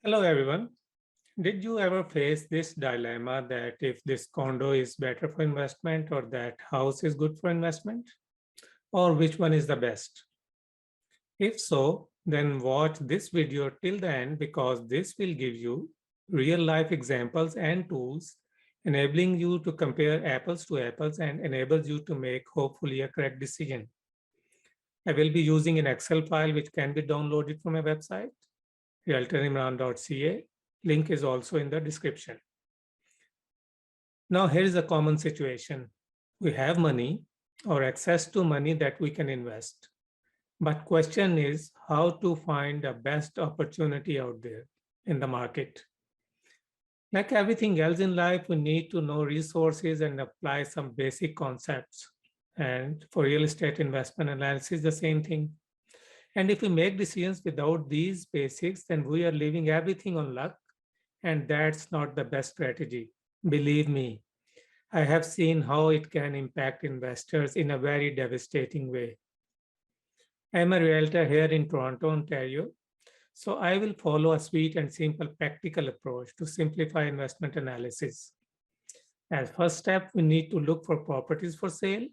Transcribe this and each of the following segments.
Hello, everyone. Did you ever face this dilemma that if this condo is better for investment or that house is good for investment, or which one is the best? If so, then watch this video till the end because this will give you real life examples and tools enabling you to compare apples to apples and enables you to make hopefully a correct decision. I will be using an Excel file which can be downloaded from my website, realtorimran.ca. Link is also in the description. Now, here is a common situation. We have money or access to money that we can invest. But question is how to find the best opportunity out there in the market. Like everything else in life, we need to know resources and apply some basic concepts. And for real estate investment analysis, the same thing. And if we make decisions without these basics, then we are leaving everything on luck. And that's not the best strategy. Believe me, I have seen how it can impact investors in a very devastating way. I'm a realtor here in Toronto, Ontario, so I will follow a sweet and simple practical approach to simplify investment analysis. As first step, we need to look for properties for sale.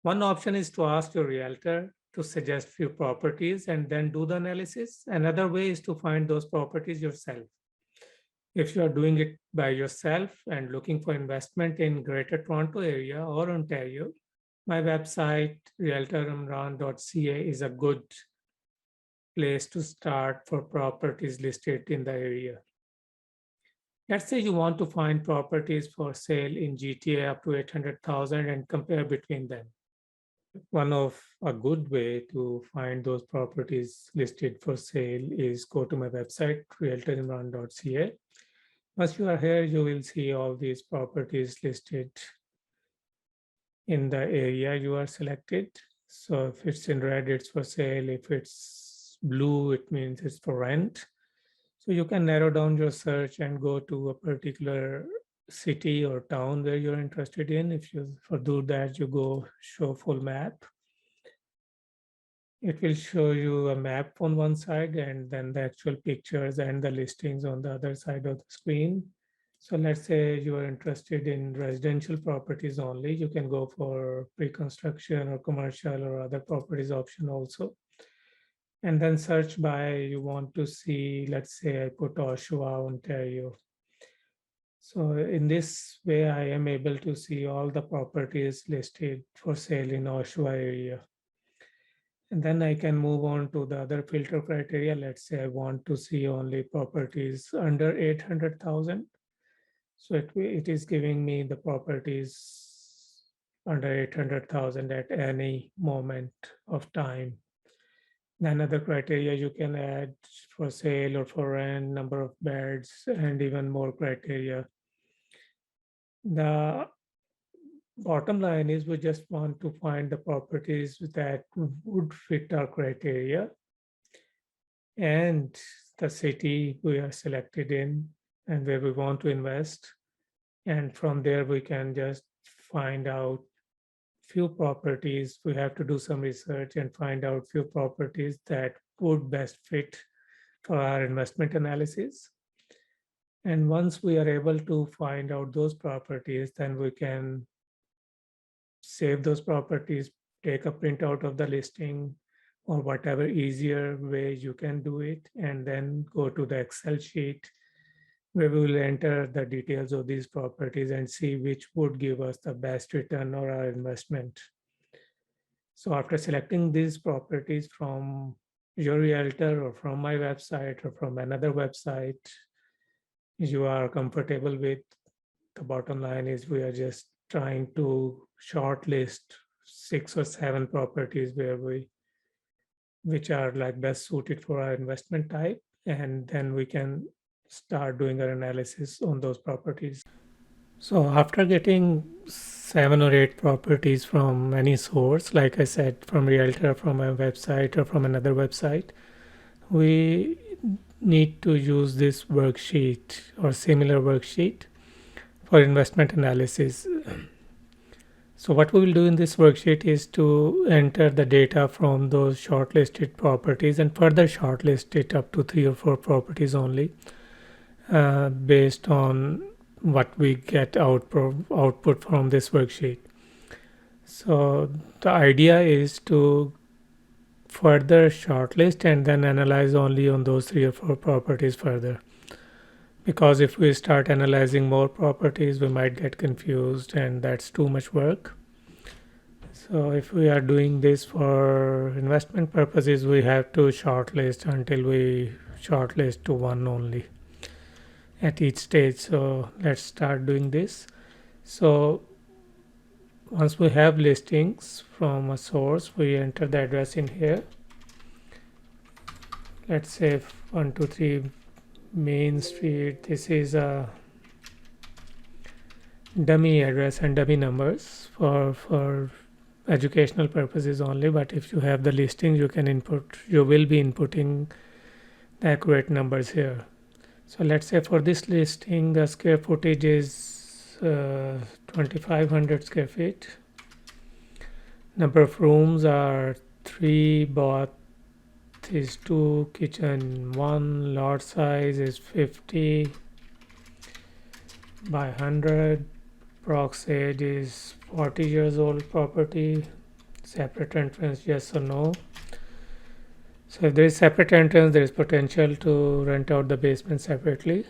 One option is to ask your realtor to suggest few properties and then do the analysis. Another way is to find those properties yourself. If you are doing it by yourself and looking for investment in Greater Toronto area or Ontario, my website, realtorimran.ca, is a good place to start for properties listed in the area. Let's say you want to find properties for sale in GTA up to 800,000 and compare between them. One of a good way to find those properties listed for sale is go to my website, realtorimran.ca. Once you are here, you will see all these properties listed in the area you are selected. So if it's in red, it's for sale. If it's blue, it means it's for rent. So you can narrow down your search and go to a particular city or town where you're interested in. If you for do that, you go show full map. It will show you a map on one side and then the actual pictures and the listings on the other side of the screen. So let's say you are interested in residential properties only. You can go for pre-construction or commercial or other properties option also. And then search by you want to see, let's say I put Oshawa, Ontario. So in this way, I am able to see all the properties listed for sale in Oshawa area. And then I can move on to the other filter criteria. Let's say I want to see only properties under 800,000. So it is giving me the properties under 800,000 at any moment of time. Then other criteria you can add for sale or for rent, number of beds, and even more criteria. The bottom line is we just want to find the properties that would fit our criteria and the city we are selected in and where we want to invest. And from there, we can just find out few properties. We have to do some research and find out few properties that would best fit for our investment analysis. And once we are able to find out those properties, then we can save those properties, take a printout of the listing or whatever easier way you can do it, and then go to the Excel sheet where we will enter the details of these properties and see which would give us the best return on our investment. So after selecting these properties from your realtor or from my website or from another website you are comfortable with, the bottom line is we are just trying to shortlist 6 or 7 properties which are like best suited for our investment type, and then we can start doing our analysis on those properties. So after getting 7 or 8 properties from any source, like I said, from realtor, from a website or from another website, we need to use this worksheet or similar worksheet for investment analysis. So what we will do in this worksheet is to enter the data from those shortlisted properties and further shortlist it up to 3 or 4 properties only, based on what we get output from this worksheet. So the idea is to further shortlist and then analyze only on those 3 or 4 properties further. Because if we start analyzing more properties, we might get confused and that's too much work. So if we are doing this for investment purposes, we have to shortlist until we shortlist to one only at each stage. So let's start doing this. So once we have listings from a source, we enter the address in here. Let's say 123 Main Street. This is a dummy address and dummy numbers for educational purposes only, but if you have the listing, you will be inputting the accurate numbers here. So let's say for this listing the square footage is 2500 square feet. Number of rooms are 3, bath is 2, kitchen 1, lot size is 50 by 100. Prox age is 40 years old property. Separate entrance, yes or no. So if there is separate entrance, there is potential to rent out the basement separately.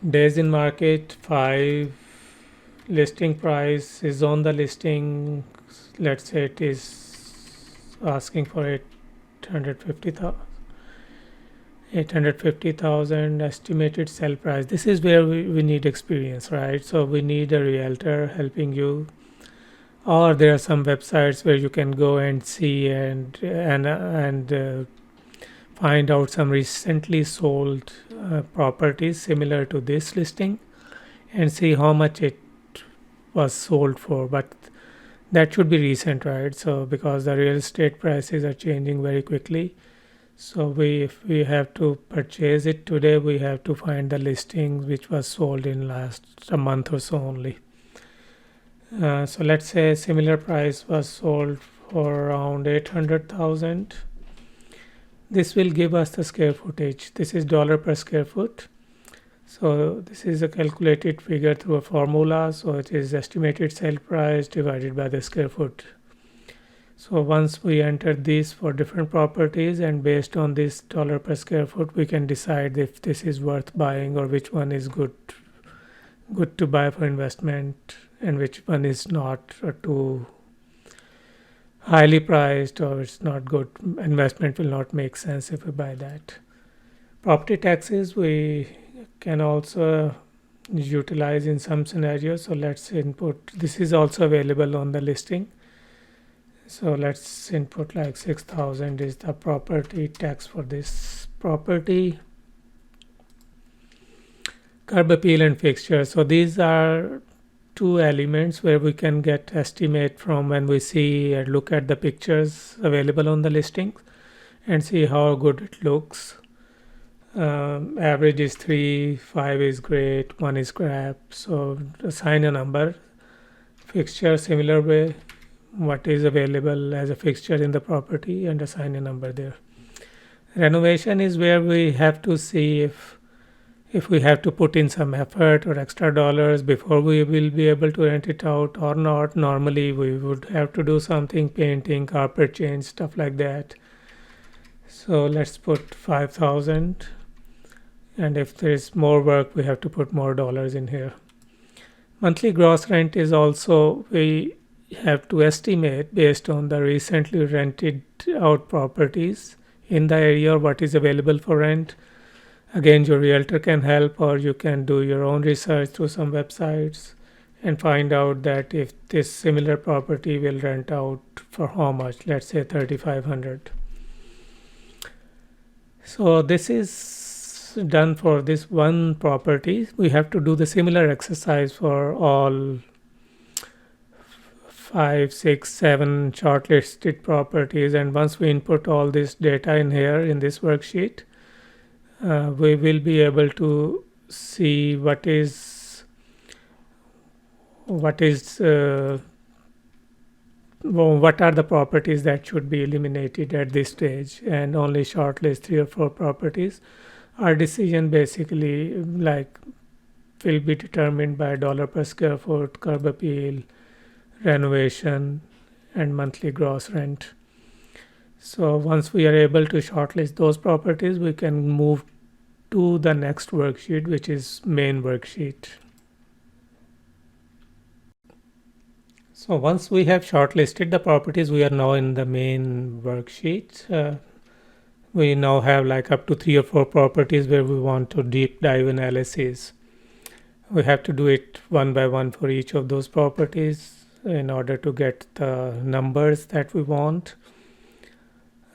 Days in market 5. Listing price is on the listing. Let's say it is asking for 850,000 estimated sell price. This is where we need experience, right? So we need a realtor helping you, or there are some websites where you can go and see and find out some recently sold properties similar to this listing and see how much it was sold for. But that should be recent, right? So because the real estate prices are changing very quickly, so if we have to purchase it today, we have to find the listing which was sold in last a month or so only. So let's say similar price was sold for around 800,000. This will give us the square footage. This is dollar per square foot. So this is a calculated figure through a formula. So it is estimated sale price divided by the square foot. So once we enter these for different properties, and based on this dollar per square foot, we can decide if this is worth buying or which one is good to buy for investment and which one is not, or too highly priced, or it's not good. Investment will not make sense if we buy that. Property taxes we can also utilize in some scenarios. So let's input. This is also available on the listing. So let's input like 6,000 is the property tax for this property. Curb appeal and fixture. So these are two elements where we can get estimate from when we see and look at the pictures available on the listings and see how good it looks. Average is 3, 5 is great, 1 is crap. So assign a number. Fixture, similar way, what is available as a fixture in the property, and assign a number there. Renovation is where we have to see if we have to put in some effort or extra dollars before we will be able to rent it out or not. Normally we would have to do something, painting, carpet change, stuff like that. So let's put 5,000, and if there is more work, we have to put more dollars in here. Monthly gross rent is also, we have to estimate based on the recently rented out properties in the area what is available for rent. Again, your realtor can help, or you can do your own research through some websites and find out that if this similar property will rent out for how much. Let's say 3,500. So this is done for this one property. We have to do the similar exercise for all 5, 6, 7 shortlisted properties. And once we input all this data in here in this worksheet, we will be able to see what is what is what are the properties that should be eliminated at this stage, and only shortlist 3 or 4 properties. Our decision basically will be determined by dollar per square foot, curb appeal, renovation, and monthly gross rent. So once we are able to shortlist those properties, we can move to the next worksheet, which is main worksheet. So once we have shortlisted the properties, we are now in the main worksheet. We now have like up to 3 or 4 properties where we want to deep dive analysis. We have to do it one by one for each of those properties in order to get the numbers that we want.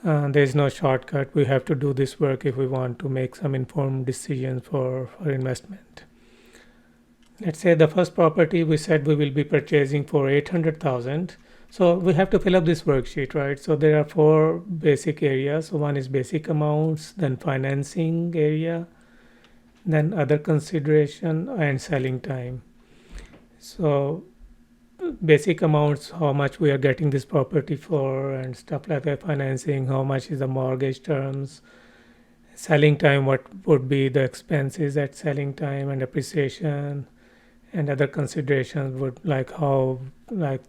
There is no shortcut. We have to do this work if we want to make some informed decisions for investment. Let's say the first property we said we will be purchasing for 800,000. So we have to fill up this worksheet, right? So there are 4 basic areas. So one is basic amounts, then financing area, then other consideration, and selling time. So basic amounts, how much we are getting this property for, and stuff like that. Financing, how much is the mortgage terms. Selling time, what would be the expenses at selling time, and appreciation, and other considerations would how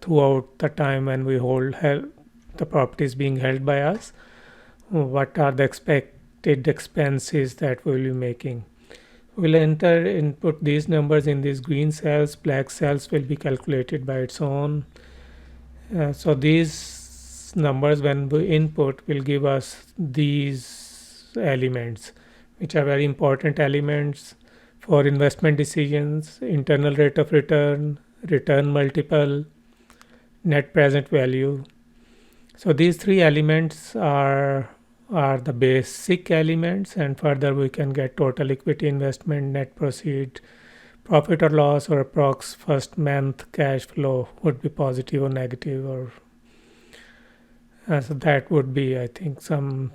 throughout the time when we the property is being held by us, what are the expected expenses that we will be making. We'll input these numbers in these green cells. Black cells will be calculated by its own. So these numbers, when we input, will give us these elements, which are very important elements for investment decisions: internal rate of return, return multiple, net present value. So these 3 elements are the basic elements, and further we can get total equity investment, net proceed, profit or loss, or approx first month cash flow would be positive or negative, or so that would be, I think, some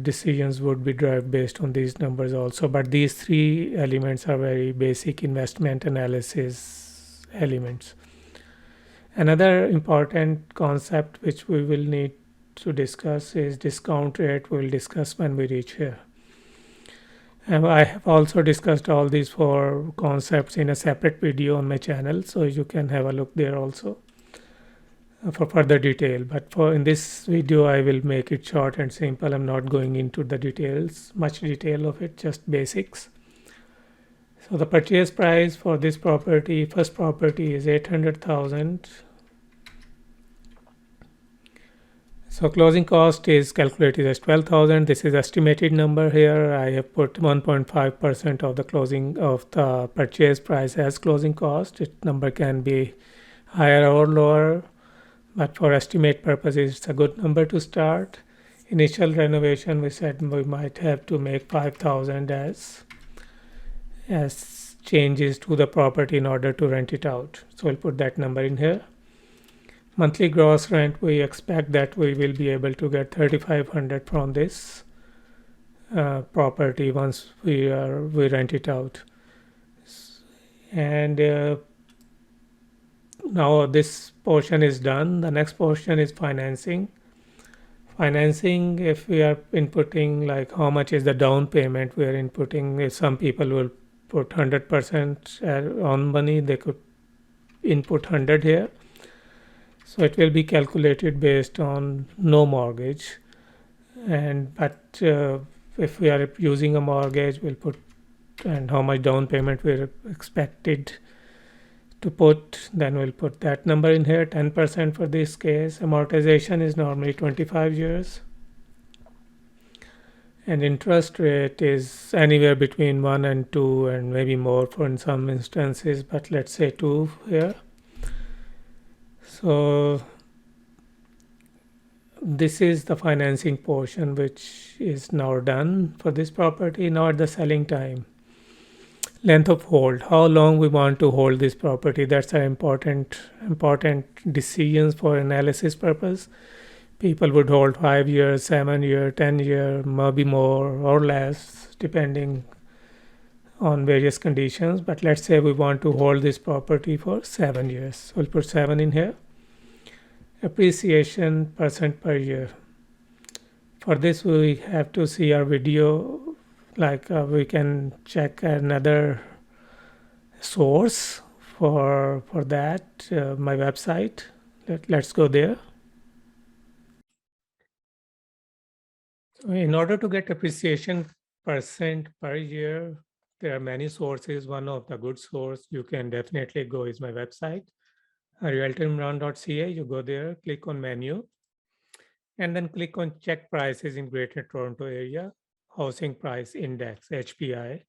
decisions would be derived based on these numbers also. But these 3 elements are very basic investment analysis elements. Another important concept which we will need to discuss is discount rate. We will discuss when we reach here. And I have also discussed all these 4 concepts in a separate video on my channel, so you can have a look there also for further detail. But for in this video, I will make it short and simple. I'm not going into the much detail of it, just basics. So the purchase price for this property, first property, is 800,000. So closing cost is calculated as 12,000. This is estimated number here. I have put 1.5% of the closing of the purchase price as closing cost. It number can be higher or lower, but for estimate purposes, it's a good number to start. Initial renovation, we said we might have to make 5,000 as changes to the property in order to rent it out. So we'll put that number in here. Monthly gross rent, we expect that we will be able to get 3,500 from this property once we rent it out. And now this portion is done. The next portion is financing. Financing, if we are inputting how much is the down payment we are inputting, if some people will put 100% on money, they could input 100 here. So it will be calculated based on no mortgage. But if we are using a mortgage, we'll put and how much down payment we're expected to put, then we'll put that number in here, 10% for this case. Amortization is normally 25 years. And interest rate is anywhere between 1 and 2 and maybe more for in some instances, but let's say 2 here. So this is the financing portion which is now done for this property. Now at the selling time, length of hold, how long we want to hold this property. That's an important decisions for analysis purpose. People would hold 5 years, 7 years, 10 years, maybe more or less, depending on various conditions, but let's say we want to hold this property for 7 years. We'll put 7 in here. Appreciation percent per year. For this, we have to see our video, like we can check another source for that, my website. Let's go there. So in order to get appreciation percent per year, there are many sources. One of the good source you can definitely go is my website, realtorimran.ca. You go there, click on menu, and then click on check prices in Greater Toronto Area, Housing Price Index, HPI.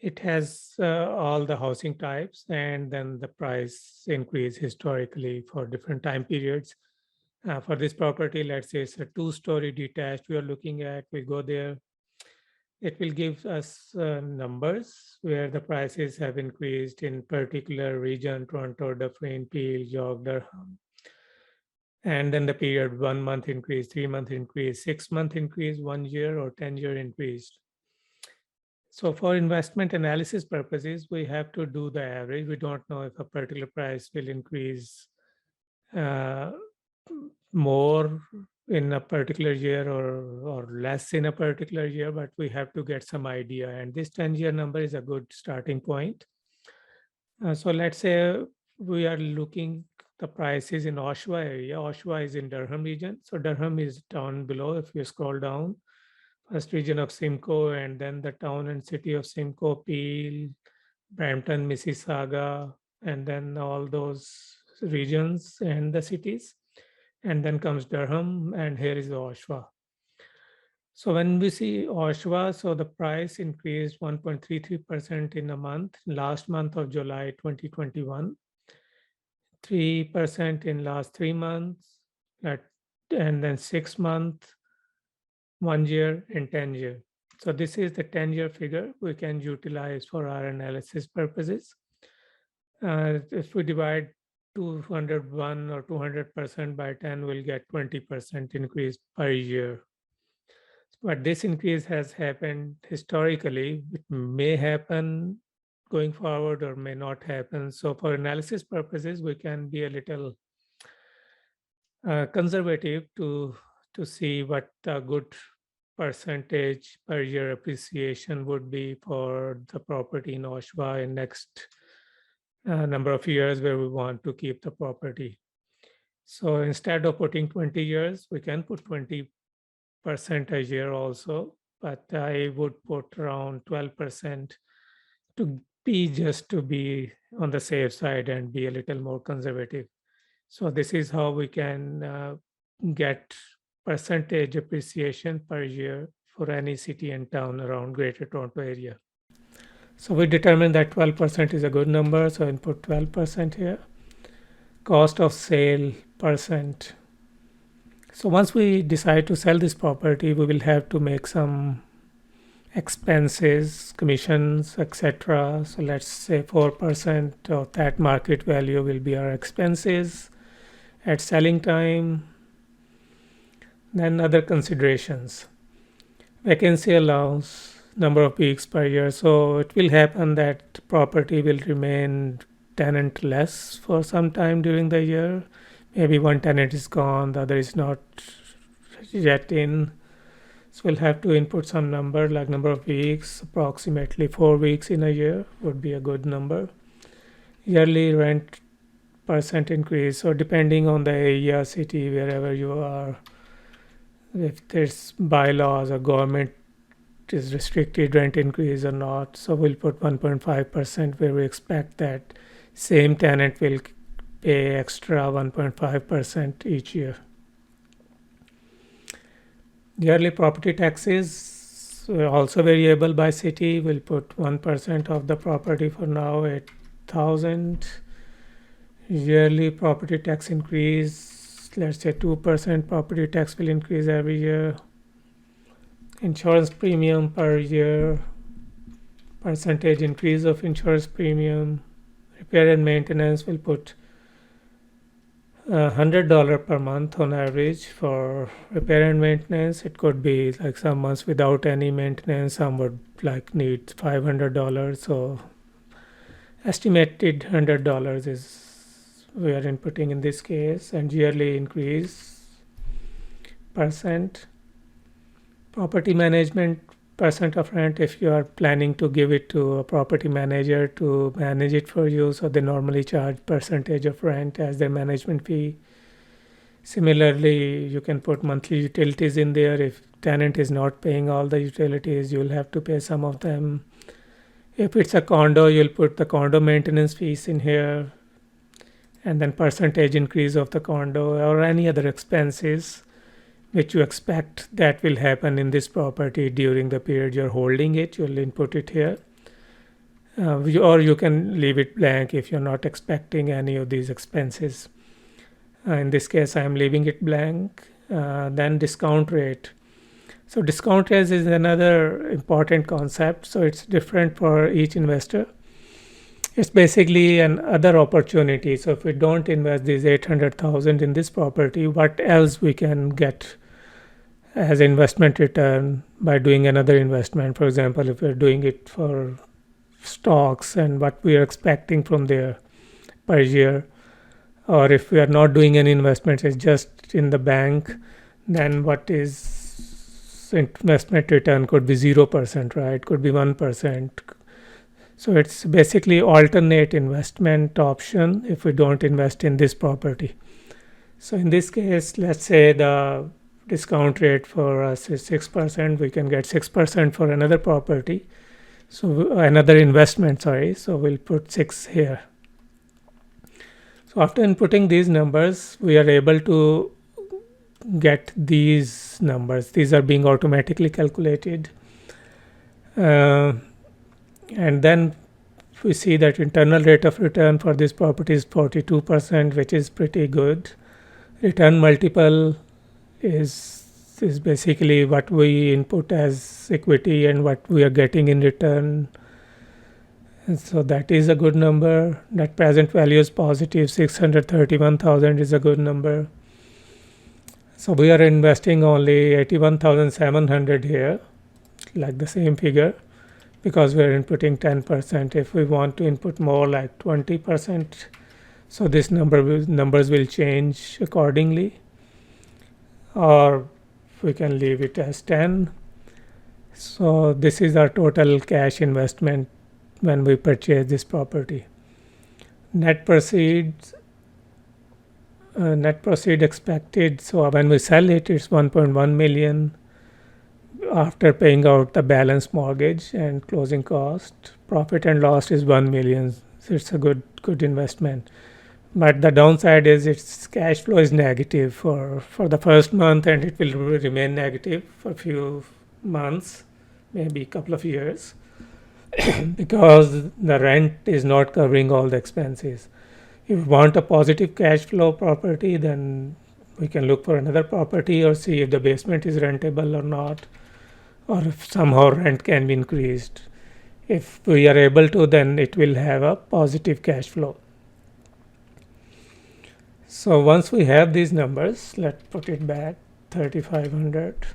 It has all the housing types and then the price increase historically for different time periods. For this property, let's say it's a 2-story detached we are looking at, we go there. It will give us numbers where the prices have increased in particular region, Toronto, Dufferin, Peel, York, Durham. And then the period 1 month increase, 3 month increase, 6 month increase, 1 year or 10-year increase. So for investment analysis purposes, we have to do the average. We don't know if a particular price will increase more in a particular year or less in a particular year, but we have to get some idea. And this 10-year number is a good starting point. So let's say we are looking the prices in Oshawa area. Oshawa is in Durham region. So Durham is down below. If you scroll down, first region of Simcoe, and then the town and city of Simcoe, Peel, Brampton, Mississauga, and then all those regions and the cities. And then comes Durham, and here is Oshawa. So when we see Oshawa, so the price increased 1.33% in a month, last month of July 2021, 3% in last 3 months, and then 6 months, 1 year, and 10 year. So this is the 10-year figure we can utilize for our analysis purposes. If we divide 201 or 200% by 10, we'll get 20% increase per year. But this increase has happened historically. It may happen going forward or may not happen. So for analysis purposes, we can be a little conservative to see what a good percentage per year appreciation would be for the property in Oshawa in next number of years where we want to keep the property. So instead of putting 20 years, we can put 20% a year also, but I would put around 12% to be on the safe side and be a little more conservative. So this is how we can get percentage appreciation per year for any city and town around Greater Toronto Area. So we determined that 12% is a good number, so input 12% here. Cost of sale percent. So once we decide to sell this property, we will have to make some expenses, commissions, etc. So let's say 4% of that market value will be our expenses at selling time. Then other considerations, vacancy allowance, number of weeks per year. So it will happen that property will remain tenantless for some time during the year. Maybe one tenant is gone, the other is not yet in. So we'll have to input some number like number of weeks, approximately 4 weeks in a year would be a good number. Yearly rent percent increase. So depending on the area, city, wherever you are, if there's bylaws or government is restricted rent increase or not. So we'll put 1.5% where we expect that same tenant will pay extra 1.5% each year. Yearly property taxes also variable by city. We'll put 1% of the property for now at 1,000. Yearly property tax increase, let's say 2% property tax will increase every year. Insurance premium per year, percentage increase of insurance premium. Repair and maintenance will put $100 per month on average for repair and maintenance. It could be like some months without any maintenance, some would like need $500. So estimated $100 is we are inputting in this case, and yearly increase percent. Property management percent of rent, if you are planning to give it to a property manager to manage it for you, so they normally charge percentage of rent as their management fee. Similarly, you can put monthly utilities in there. If tenant is not paying all the utilities, you'll have to pay some of them. If it's a condo, you'll put the condo maintenance fees in here, and then percentage increase of the condo or any other expenses which you expect that will happen in this property during the period you're holding it. You'll input it here. Or you can leave it blank if you're not expecting any of these expenses. In this case, I'm leaving it blank. Then discount rate. So discount rate is another important concept. So it's different for each investor. It's basically an other opportunity. So if we don't invest these 800,000 in this property, what else we can get as investment return by doing another investment? For example, if we're doing it for stocks and what we are expecting from there per year, or if we are not doing any investments, it's just in the bank, then what is investment return could be 0%, right? Could be 1%. So it's basically alternate investment option if we don't invest in this property. So in this case, let's say the discount rate for us is 6%. We can get 6% for another property. So another investment, sorry. So we'll put 6 here. So after inputting these numbers, we are able to get these numbers. These are being automatically calculated. And then we see that internal rate of return for this property is 42%, which is pretty good. Return multiple is basically what we input as equity and what we are getting in return. And so that is a good number. Net present value is positive. 631,000 is a good number. So we are investing only 81,700 here, like the same figure, because we are inputting 10%. If we want to input more, like 20%, so this numbers will change accordingly, or we can leave it as 10. So this is our total cash investment when we purchase this property. Net proceed expected. So when we sell it, it's 1.1 million. After paying out the balance mortgage and closing cost, profit and loss is 1 million. So it's a good investment. But the downside is its cash flow is negative for the first month, and it will remain negative for a few months, maybe a couple of years, because the rent is not covering all the expenses. If we want a positive cash flow property, then we can look for another property or see if the basement is rentable or not, or if somehow rent can be increased. If we are able to, then it will have a positive cash flow. So once we have these numbers, let's put it back, 3,500.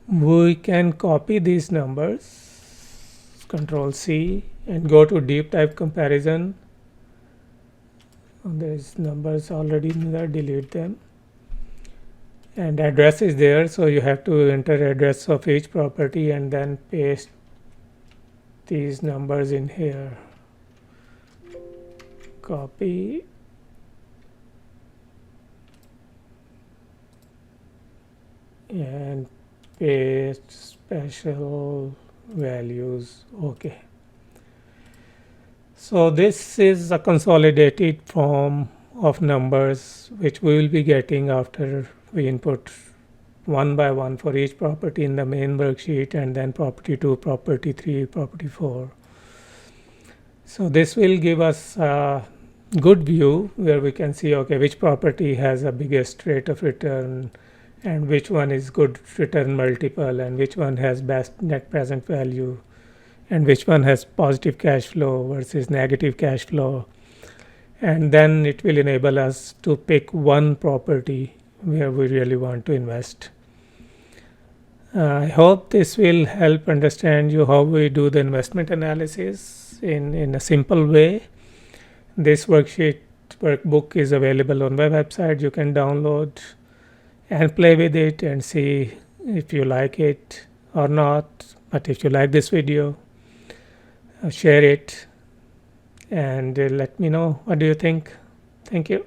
We can copy these numbers, Control C, and go to deep type comparison. There's numbers already in there, delete them. And address is there, so you have to enter address of each property and then paste these numbers in here. Copy. And paste special values. Okay. So this is a consolidated form of numbers which we will be getting after we input one by one for each property in the main worksheet, and then property 2, property 3, property 4. So this will give us a good view where we can see, okay, which property has a biggest rate of return, and which one is good return multiple, and which one has best net present value, and which one has positive cash flow versus negative cash flow, And then it will enable us to pick one property where we really want to invest. I hope this will help understand you how we do the investment analysis in a simple way. This workbook is available on my website. You can download and play with it and see if you like it or not. But if you like this video, share it and let me know what do you think. Thank you.